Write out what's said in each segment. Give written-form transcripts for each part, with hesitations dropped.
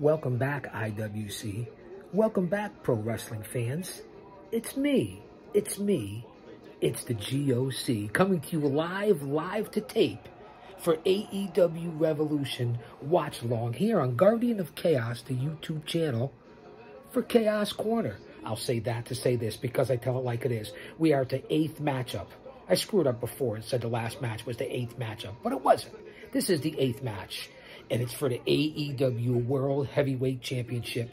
Welcome back, IWC. Welcome back, pro wrestling fans. It's me. It's me. It's the GOC coming to you live to tape for AEW Revolution Watch Along here on Guardian of Chaos, the YouTube channel for Chaos Corner. I'll say that to say this because I tell it like it is. We are at the 8th matchup. I screwed up before and said the last match was the 8th matchup, but it wasn't. This is the 8th match, and it's for the AEW World Heavyweight Championship.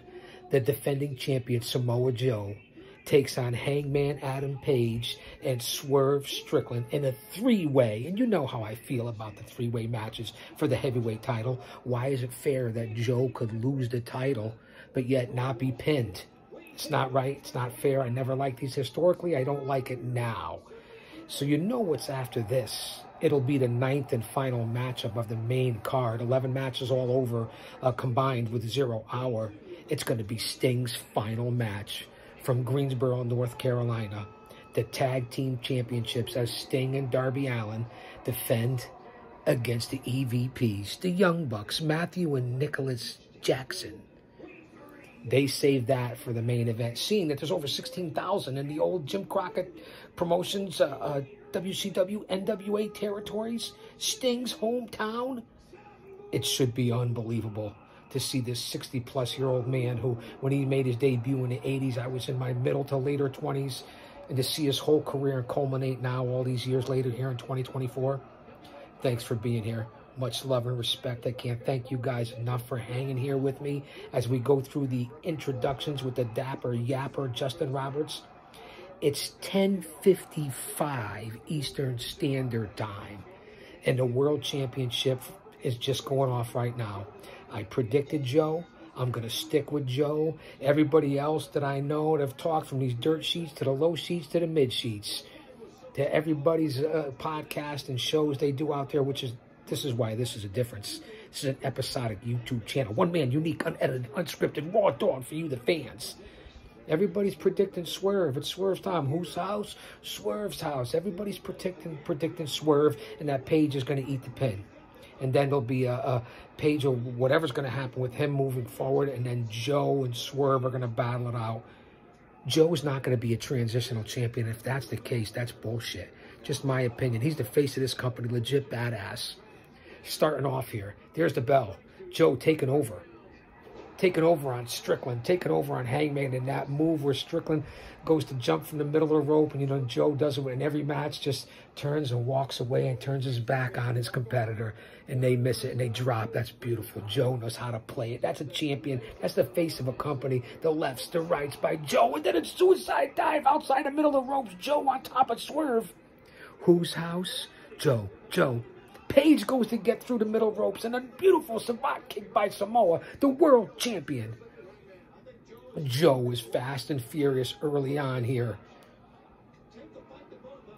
The defending champion Samoa Joe takes on Hangman Adam Page and Swerve Strickland in a three-way. And you know how I feel about the three-way matches for the heavyweight title. Why is it fair that Joe could lose the title but yet not be pinned? It's not right. It's not fair. I never liked these historically. I don't like it now. So you know what's after this. It'll be the 9th and final matchup of the main card. 11 matches all over combined with 0 hour. It's going to be Sting's final match from Greensboro, North Carolina. The tag team championships as Sting and Darby Allin defend against the EVPs, the Young Bucks, Matthew and Nicholas Jackson. They saved that for the main event, seeing that there's over 16,000 in the old Jim Crockett Promotions, WCW, NWA territories, Sting's hometown. It should be unbelievable to see this 60-plus-year-old man who, when he made his debut in the 80s, I was in my middle to later 20s, and to see his whole career culminate now all these years later here in 2024. Thanks for being here. Much love and respect. I can't thank you guys enough for hanging here with me as we go through the introductions with the dapper yapper Justin Roberts. It's 10:55 Eastern Standard Time, and the World Championship is just going off right now. I predicted Joe. I'm going to stick with Joe. Everybody else that I know that have talked, from these dirt sheets to the low sheets to the mid sheets, to everybody's podcast and shows they do out there, this is why this is a difference. This is an episodic YouTube channel. One man, unique, unedited, unscripted, raw dog for you, the fans. Everybody's predicting Swerve. It's Swerve's time. Whose house? Swerve's house. Everybody's predicting Swerve, and that Page is going to eat the pin. And then there'll be a Page or whatever's going to happen with him moving forward, and then Joe and Swerve are going to battle it out. Joe's not going to be a transitional champion. If that's the case, that's bullshit. Just my opinion. He's the face of this company, legit badass. Starting off here. There's the bell. Joe taking over. Taking over on Strickland, taking over on Hangman, in that move where Strickland goes to jump from the middle of the rope, and, you know, Joe does it in every match, just turns and walks away and turns his back on his competitor, and they miss it, and they drop. That's beautiful. Joe knows how to play it. That's a champion. That's the face of a company. The lefts, the rights by Joe, and then it's suicide dive outside the middle of the ropes. Joe on top of Swerve. Whose house? Joe. Joe. Page goes to get through the middle ropes, and a beautiful savant kick by Samoa, the world champion. Joe is fast and furious early on here.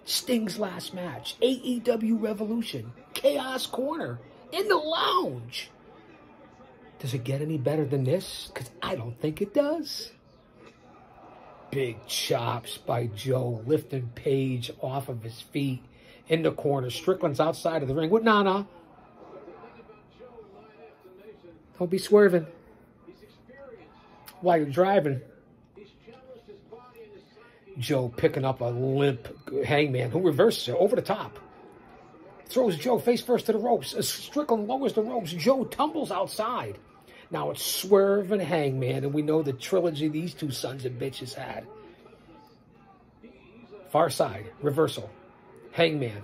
Sting's last match, AEW Revolution, Chaos Corner, in the lounge. Does it get any better than this? Because I don't think it does. Big chops by Joe, lifting Page off of his feet. In the corner, Strickland's outside of the ring with Nana. Don't be swerving while you're driving. Joe picking up a limp Hangman, who reverses it over the top. Throws Joe face first to the ropes. As Strickland lowers the ropes, Joe tumbles outside. Now it's Swerve and Hangman, and we know the trilogy these two sons of bitches had. Far side, reversal. Hangman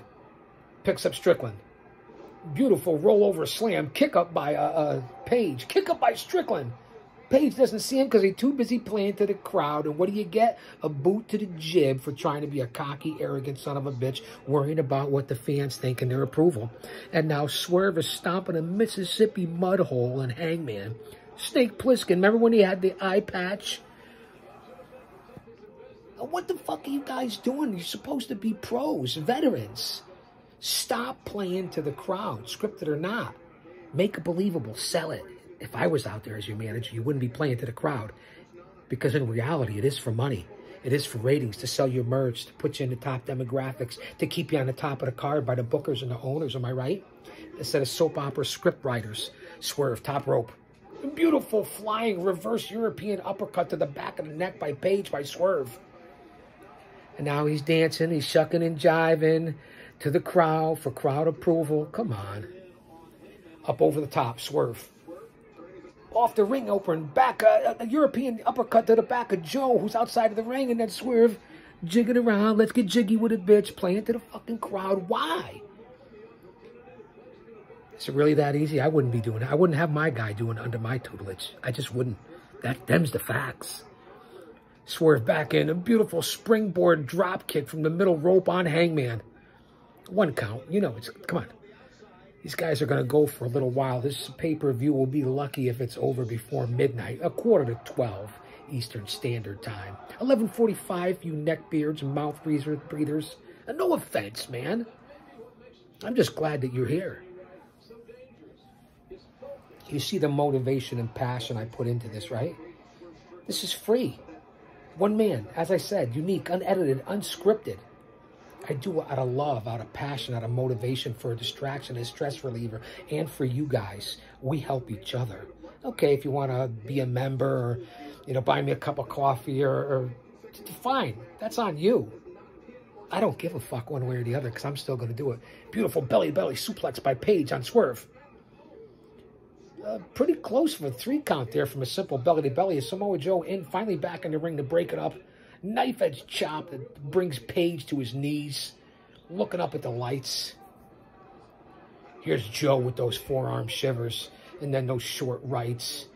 picks up Strickland. Beautiful rollover slam. Kick up by Page. Kick up by Strickland. Page doesn't see him because he's too busy playing to the crowd. And what do you get? A boot to the jib for trying to be a cocky, arrogant son of a bitch, worrying about what the fans think and their approval. And now Swerve is stomping a Mississippi mud hole in Hangman. Snake Plissken. Remember when he had the eye patch? What the fuck are you guys doing? You're supposed to be pros, veterans. Stop playing to the crowd, scripted or not. Make it believable. Sell it. If I was out there as your manager, you wouldn't be playing to the crowd. Because in reality, it is for money. It is for ratings, to sell your merch, to put you in the top demographics, to keep you on the top of the card by the bookers and the owners, am I right? Instead of soap opera script writers. Swerve, top rope. Beautiful flying reverse European uppercut to the back of the neck by Page by Swerve. And now he's dancing, he's shucking and jiving to the crowd for crowd approval. Come on. Up over the top, Swerve. Off the ring apron, back a European uppercut to the back of Joe, who's outside of the ring, and then Swerve jigging around. Let's get jiggy with it, bitch. Playing to the fucking crowd. Why? Is it really that easy? I wouldn't be doing it. I wouldn't have my guy doing it under my tutelage. I just wouldn't. Them's the facts. Swerve back in. A beautiful springboard drop kick from the middle rope on Hangman. 1 count. You know, come on. These guys are going to go for a little while. This pay-per-view will be lucky if it's over before midnight. 11:45 Eastern Standard Time. 11:45, you neckbeards and mouth breathers. And no offense, man. I'm just glad that you're here. You see the motivation and passion I put into this, right? This is free. One man, as I said, unique, unedited, unscripted. I do it out of love, out of passion, out of motivation, for a distraction, a stress reliever, and for you guys. We help each other. Okay, if you want to be a member or, you know, buy me a cup of coffee or fine. That's on you. I don't give a fuck one way or the other because I'm still going to do it. Beautiful belly-to-belly suplex by Page on Swerve. Pretty close for a 3 count there from a simple belly-to-belly. Samoa Joe finally back in the ring to break it up. Knife edge chop that brings Page to his knees. Looking up at the lights. Here's Joe with those forearm shivers. And then those short rights.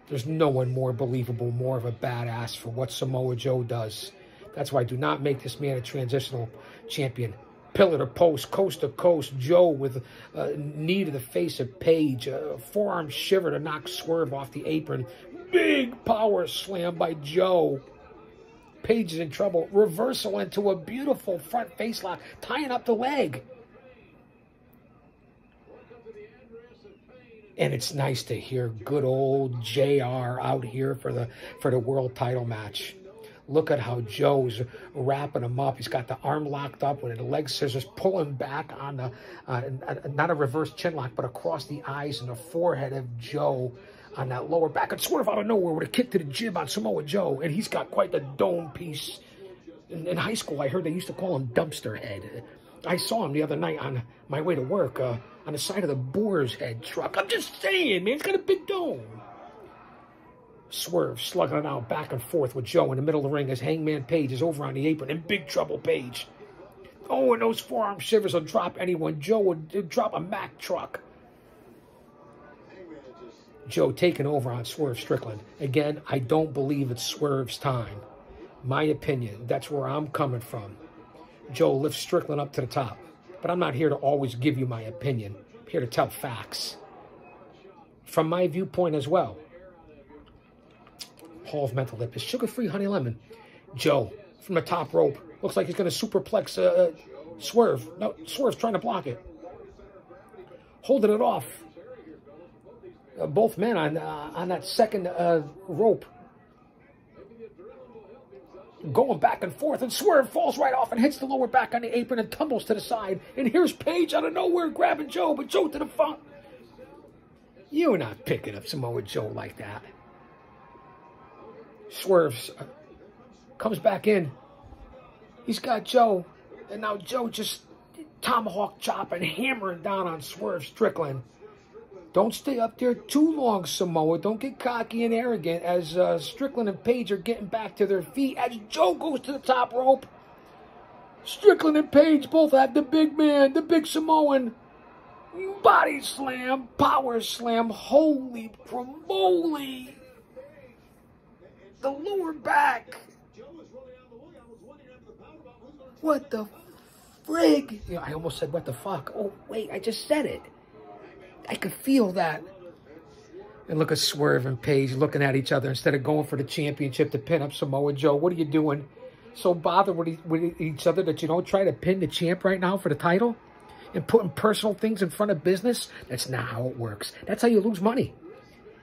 There's no one more believable, more of a badass for what Samoa Joe does. That's why I do not make this man a transitional champion. Pillar to post, coast to coast. Joe with a knee to the face of Page. A forearm shiver to knock Swerve off the apron. Big power slam by Joe. Page is in trouble. Reversal into a beautiful front face lock, tying up the leg. And it's nice to hear good old JR out here for the world title match. Look at how Joe's wrapping him up. He's got the arm locked up with the leg scissors, pulling back on the, not a reverse chin lock, but across the eyes and the forehead of Joe on that lower back. And Swerve out of nowhere with a kick to the jib on Samoa Joe. And he's got quite the dome piece. In high school, I heard they used to call him Dumpster Head. I saw him the other night on my way to work on the side of the Boar's Head truck. I'm just saying, man, he's got a big dome. Swerve slugging it out back and forth with Joe in the middle of the ring as Hangman Page is over on the apron. In big trouble, Page. Oh, and those forearm shivers will drop anyone. Joe would drop a Mack truck. Joe taking over on Swerve Strickland. Again, I don't believe it's Swerve's time. My opinion, that's where I'm coming from. Joe lifts Strickland up to the top. But I'm not here to always give you my opinion. I'm here to tell facts. From my viewpoint as well. Hall of Mental Lip is sugar-free honey lemon. Joe from the top rope. Looks like he's going to superplex Swerve. No, Swerve's trying to block it. Holding it off. Both men on that second rope. Going back and forth, and Swerve falls right off and hits the lower back on the apron and tumbles to the side. And here's Page out of nowhere grabbing Joe, but Joe to the front. You're not picking up Samoa Joe like that. Swerve comes back in. He's got Joe, and now Joe just tomahawk chopping, hammering down on Swerve Strickland. Don't stay up there too long, Samoa. Don't get cocky and arrogant as Strickland and Page are getting back to their feet as Joe goes to the top rope. Strickland and Page both have the big man, the big Samoan. Body slam, power slam, holy promoly. The lower back. What the frig? You know, I almost said what the fuck. Oh, wait, I just said it. I could feel that. And look at Swerve and Page looking at each other instead of going for the championship to pin up Samoa Joe. What are you doing? So bothered with each other that you don't try to pin the champ right now for the title? And putting personal things in front of business? That's not how it works. That's how you lose money.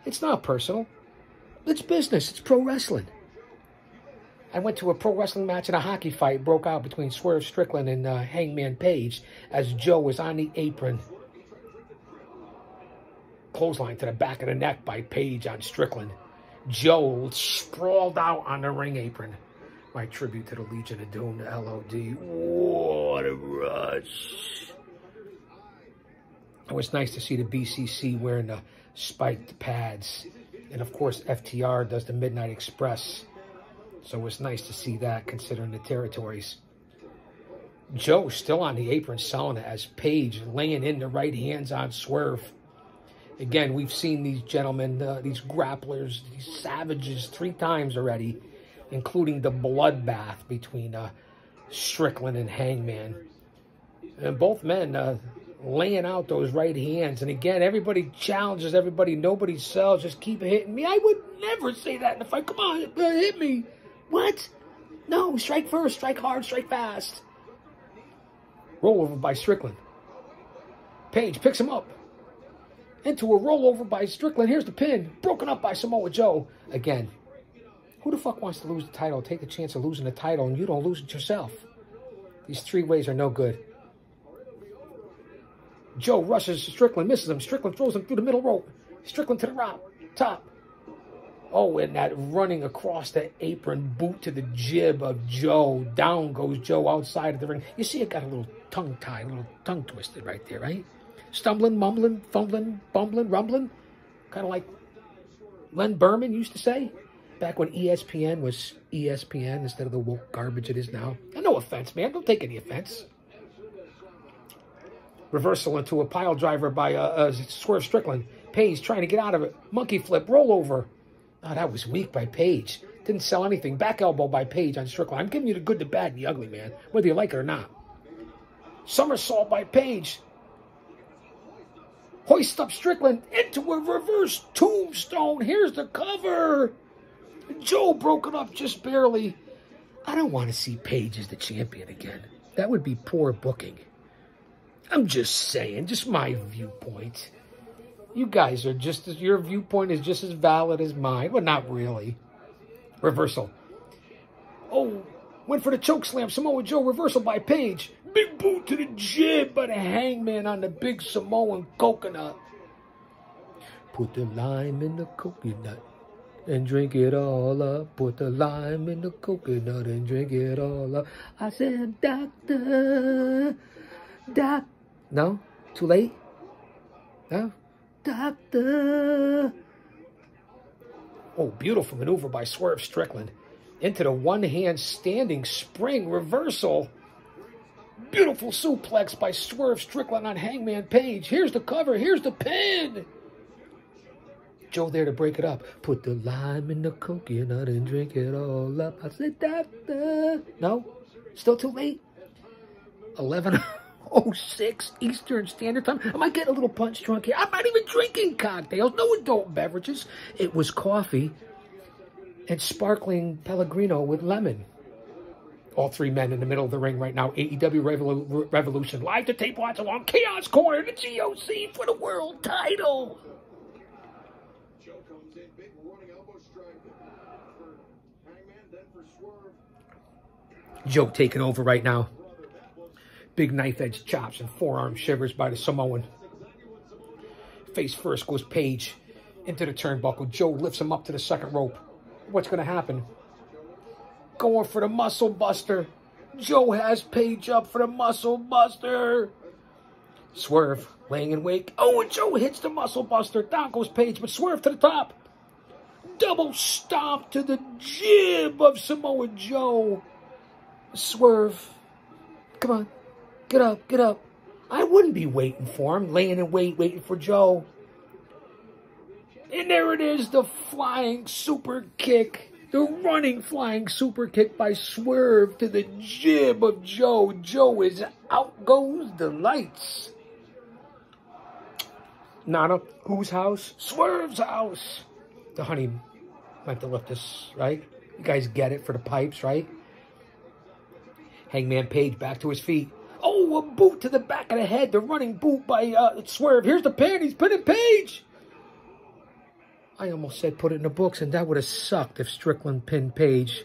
It's not personal. It's business. It's pro wrestling. I went to a pro wrestling match and a hockey fight broke out between Swerve Strickland and Hangman Page as Joe was on the apron. Clothesline to the back of the neck by Page on Strickland. Joe sprawled out on the ring apron. My tribute to the Legion of Doom, the LOD. What a rush. It was nice to see the BCC wearing the spiked pads. And, of course, FTR does the Midnight Express. So it was nice to see that, considering the territories. Joe still on the apron selling it as Page laying in the right hands on Swerve. Again, we've seen these gentlemen, these grapplers, these savages 3 times already, including the bloodbath between Strickland and Hangman. And both men laying out those right hands. And again, everybody challenges everybody. Nobody sells. Just keep hitting me. I would never say that in a fight. Come on, hit me. What? No, strike first, strike hard, strike fast. Rollover by Strickland. Page picks him up. Into a rollover by Strickland. Here's the pin. Broken up by Samoa Joe. Again, who the fuck wants to lose the title? Take the chance of losing the title and you don't lose it yourself. These 3 ways are no good. Joe rushes Strickland, misses him. Strickland throws him through the middle rope. Strickland to the top. Oh, and that running across the apron boot to the jib of Joe. Down goes Joe outside of the ring. You see it got a little tongue-tied, a little tongue-twisted right there, right? Stumbling, mumbling, fumbling, bumbling, rumbling. Kind of like Len Berman used to say. Back when ESPN was ESPN instead of the woke garbage it is now. And no offense, man. Don't take any offense. Reversal into a pile driver by Swerve Strickland. Page trying to get out of it. Monkey flip, rollover. Oh, that was weak by Page. Didn't sell anything. Back elbow by Page on Strickland. I'm giving you the good, the bad, and the ugly, man. Whether you like it or not. Somersault by Page. Hoist up Strickland into a reverse tombstone. Here's the cover. Joe broke it up just barely. I don't want to see Page as the champion again. That would be poor booking. I'm just saying, just my viewpoint. You guys are just as, your viewpoint is just as valid as mine. Well, not really. Reversal. Oh, went for the choke slam. Samoa Joe reversal by Page. Big boot to the jib by the Hangman on the big Samoan coconut. Put the lime in the coconut and drink it all up. Put the lime in the coconut and drink it all up. I said, doctor, no? Too late? No? Doctor. Oh, beautiful maneuver by Swerve Strickland. Into the one-hand standing spring reversal. Beautiful suplex by Swerve Strickland on Hangman Page. Here's the cover. Here's the pin. Joe there to break it up. Put the lime in the coconut and drink it all up. I said, doctor. No? Still too late? 11:06 Eastern Standard Time. I might get a little punch drunk here. I'm not even drinking cocktails. No adult beverages. It was coffee and sparkling Pellegrino with lemon. All 3 men in the middle of the ring right now. AEW Revolution. Live to tape watch along. Chaos Corner. The GOC for the world title. Joe taking over right now. Big knife edge chops and forearm shivers by the Samoan. Face first goes Page into the turnbuckle. Joe lifts him up to the second rope. What's going to happen? Going for the muscle buster. Joe has Page up for the muscle buster. Swerve laying in wake. Oh, and Joe hits the muscle buster. Down goes Page, but Swerve to the top. Double stomp to the jib of Samoa Joe. Swerve. Come on. Get up, get up. I wouldn't be waiting for him, laying in wait, waiting for Joe. And there it is, the flying super kick. The running flying super kick by Swerve to the jib of Joe. Joe is out goes the lights. Nana, whose house? Swerve's house. The honey meant to lift this, right? You guys get it for the pipes, right? Hangman Page back to his feet. Oh, a boot to the back of the head. The running boot by Swerve. Here's the pin. He's pinning Page. I almost said put it in the books, and that would have sucked if Strickland pinned Page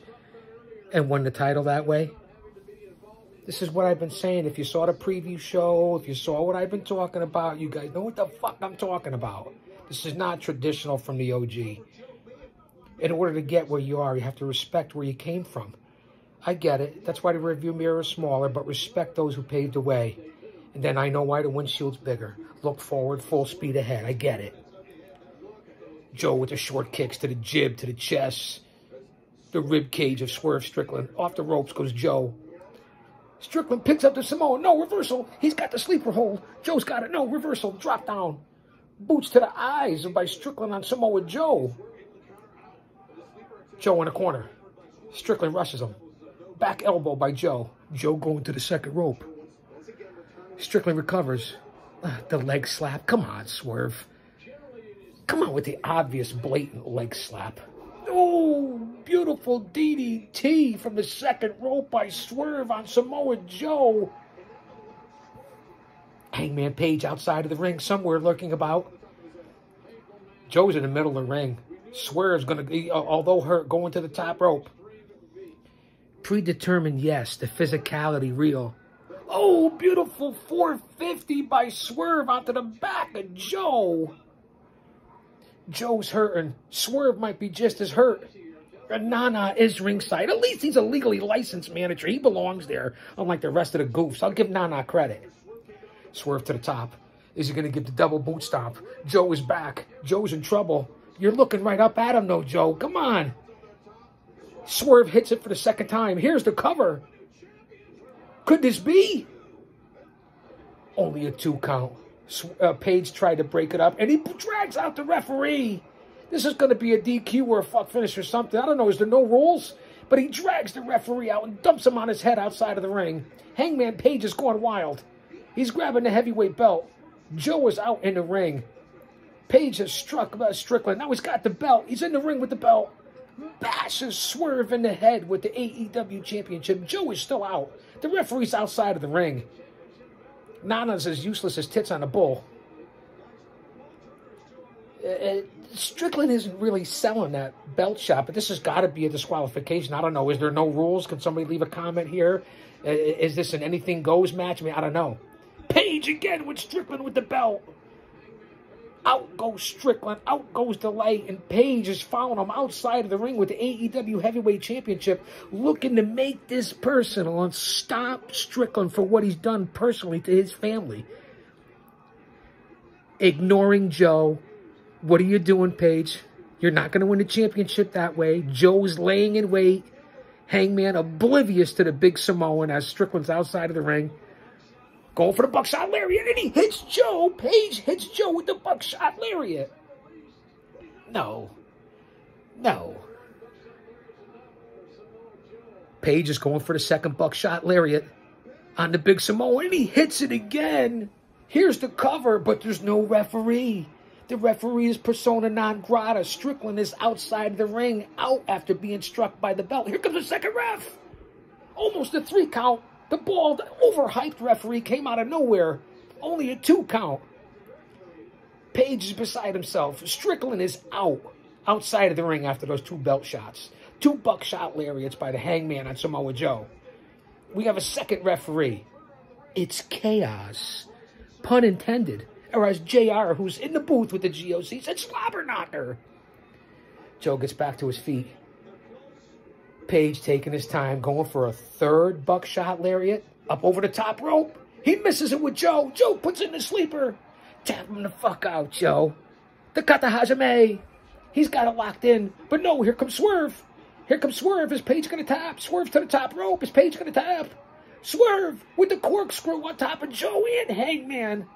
and won the title that way. This is what I've been saying. If you saw the preview show, if you saw what I've been talking about, you guys know what the fuck I'm talking about. This is not traditional from the OG. In order to get where you are, you have to respect where you came from. I get it. That's why the rearview mirror is smaller, but respect those who paved the way. And then I know why the windshield's bigger. Look forward, full speed ahead. I get it. Joe with the short kicks to the jib, to the chest. The rib cage of Swerve Strickland. Off the ropes goes Joe. Strickland picks up the Samoan. No, reversal. He's got the sleeper hold. Joe's got it. No, reversal. Drop down. Boots to the eyes by Strickland on Samoa Joe. Joe in the corner. Strickland rushes him. Back elbow by Joe. Joe going to the second rope. Strickland recovers. The leg slap. Come on, Swerve. Come on with the obvious, blatant leg slap. Oh, beautiful DDT from the second rope by Swerve on Samoa Joe. Hangman Page outside of the ring, somewhere lurking about. Joe's in the middle of the ring. Swerve's going to be, although hurt, going to the top rope. Predetermined, yes. The physicality, real. Oh, beautiful 450 by Swerve onto the back of Joe. Joe's hurting. Swerve might be just as hurt. Nana is ringside. At least he's a legally licensed manager. He belongs there, unlike the rest of the goofs. I'll give Nana credit. Swerve to the top. Is he going to give the double boot stomp? Joe is back. Joe's in trouble. You're looking right up at him, though, Joe. Come on. Swerve hits it for the second time. Here's the cover. Could this be? Only a 2 count. Page tried to break it up, and he drags out the referee. This is going to be a DQ or a fuck finish or something. I don't know. Is there no rules? But he drags the referee out and dumps him on his head outside of the ring. Hangman Page is going wild. He's grabbing the heavyweight belt. Joe is out in the ring. Page has struck Strickland. Now he's got the belt. He's in the ring with the belt. Bashes Swerve in the head with the AEW championship. Joe is still out. The referee's outside of the ring. Nana's as useless as tits on a bull. Strickland isn't really selling that belt shot, but this has got to be a disqualification. I don't know. Is there no rules? Can somebody leave a comment here? Is this an anything goes match? I mean, I don't know. Page again with Strickland with the belt. Out goes Strickland. Out goes the light. And Page is following him outside of the ring with the AEW Heavyweight Championship, looking to make this personal and stop Strickland for what he's done personally to his family. Ignoring Joe. What are you doing, Page? You're not going to win the championship that way. Joe's laying in wait. Hangman oblivious to the big Samoan as Strickland's outside of the ring. Going for the buckshot lariat, and he hits Joe. Page hits Joe with the buckshot lariat. No. No. Page is going for the second buckshot lariat on the big Samoan, and he hits it again. Here's the cover, but there's no referee. The referee is persona non grata. Strickland is outside the ring, out after being struck by the belt. Here comes the second ref. Almost a 3 count. The bald, overhyped referee came out of nowhere. Only a 2 count. Page is beside himself. Strickland is out. Outside of the ring after those 2 belt shots. 2 buckshot lariats by the Hangman on Samoa Joe. We have a second referee. It's chaos. Pun intended. Or as JR, who's in the booth with the GOC, said, slobber knocker. Joe gets back to his feet. Page taking his time, going for a 3rd buckshot lariat. Up over the top rope. He misses it with Joe. Joe puts in the sleeper. Tap him the fuck out, Joe. The kata hajime. He's got it locked in. But no, here comes Swerve. Here comes Swerve. Is Page going to tap? Swerve to the top rope. Is Page going to tap? Swerve with the corkscrew on top of Joe and Hangman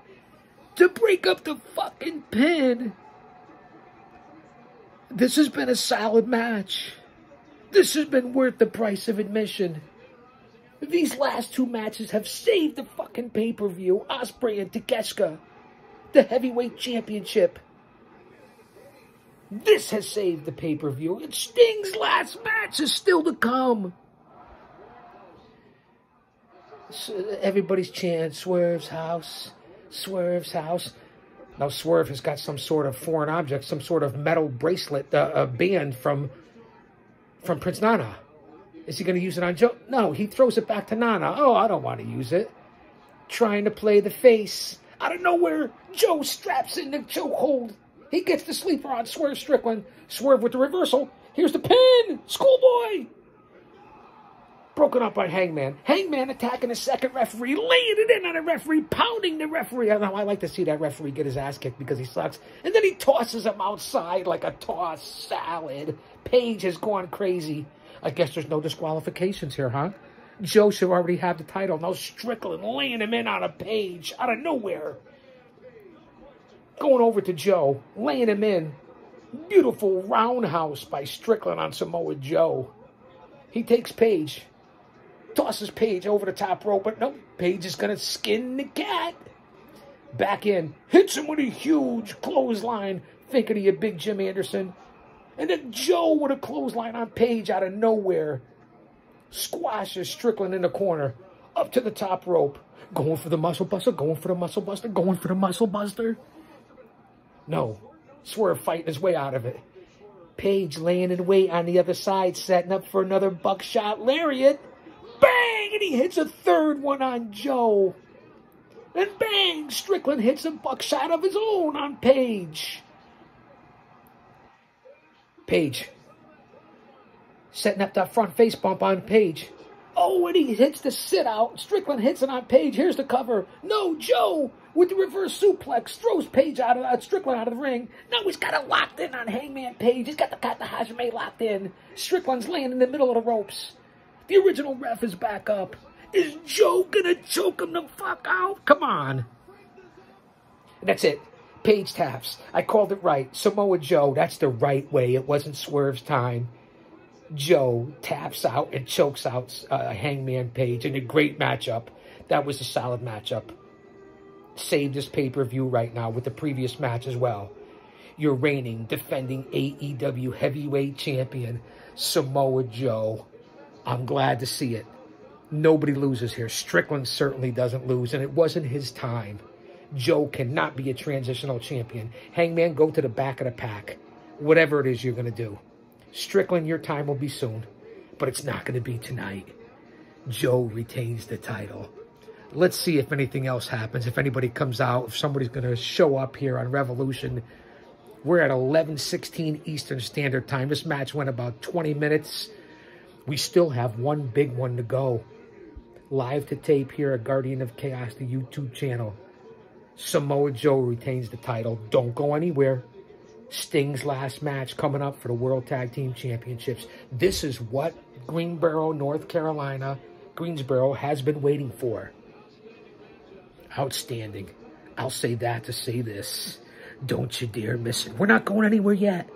to break up the fucking pin. This has been a solid match. This has been worth the price of admission. These last 2 matches have saved the fucking pay-per-view. Ospreay and Takeshita, the heavyweight championship. This has saved the pay-per-view. And Sting's last match is still to come. So everybody's chanting, Swerve's house, Swerve's house. Now Swerve has got some sort of foreign object, some sort of metal bracelet band from Prince Nana. Is he going to use it on Joe? No, he throws it back to Nana. Oh, I don't want to use it. Trying to play the face. Out of nowhere, Joe straps in the chokehold. He gets the sleeper on Swerve Strickland. Swerve with the reversal. Here's the pin. Schoolboy. Broken up by Hangman. Hangman attacking the second referee, laying it in on the referee, pounding the referee. I don't know, I like to see that referee get his ass kicked because he sucks. And then he tosses him outside like a tossed salad. Paige has gone crazy. I guess there's no disqualifications here, huh? Joe should already have the title. Now Strickland laying him in on a Paige out of nowhere. Going over to Joe, laying him in. Beautiful roundhouse by Strickland on Samoa Joe. He takes Paige. Tosses Paige over the top rope, but no, Paige is going to skin the cat. Back in. Hits him with a huge clothesline. Thinking of you, Big Jim Anderson. And then Joe with a clothesline on Paige out of nowhere. Squashes Strickland in the corner. Up to the top rope. Going for the muscle buster. Going for the muscle buster. Going for the muscle buster. No. Swerve fighting his way out of it. Paige laying in wait on the other side, setting up for another buckshot lariat. Bang! And he hits a third one on Joe. And bang! Strickland hits a buckshot of his own on Paige. Paige. Setting up that front face bump on Paige. Oh, and he hits the sit out. Strickland hits it on Paige. Here's the cover. No, Joe with the reverse suplex throws Paige out of Strickland out of the ring. Now he's got it locked in on Hangman Page. He's got the Hajime locked in. Strickland's laying in the middle of the ropes. The original ref is back up. Is Joe gonna choke him the fuck out? Come on. And that's it. Paige taps. I called it right. Samoa Joe. That's the right way. It wasn't Swerve's time. Joe taps out and chokes out Hangman Page in a great matchup. That was a solid matchup. Save this pay-per-view right now with the previous match as well. Your reigning, defending AEW heavyweight champion, Samoa Joe. I'm glad to see it. Nobody loses here. Strickland certainly doesn't lose, and it wasn't his time. Joe cannot be a transitional champion. Hangman, go to the back of the pack. Whatever it is you're going to do. Strickland, your time will be soon, but it's not going to be tonight. Joe retains the title. Let's see if anything else happens, if anybody comes out, if somebody's going to show up here on Revolution. We're at 11:16 Eastern Standard Time. This match went about 20 minutes. We still have one big one to go. Live to tape here at Guardian of Chaos, the YouTube channel. Samoa Joe retains the title. Don't go anywhere. Sting's last match coming up for the World Tag Team Championships. This is what Greensboro, North Carolina, Greensboro has been waiting for. Outstanding. I'll say that to say this. Don't you dare miss it. We're not going anywhere yet.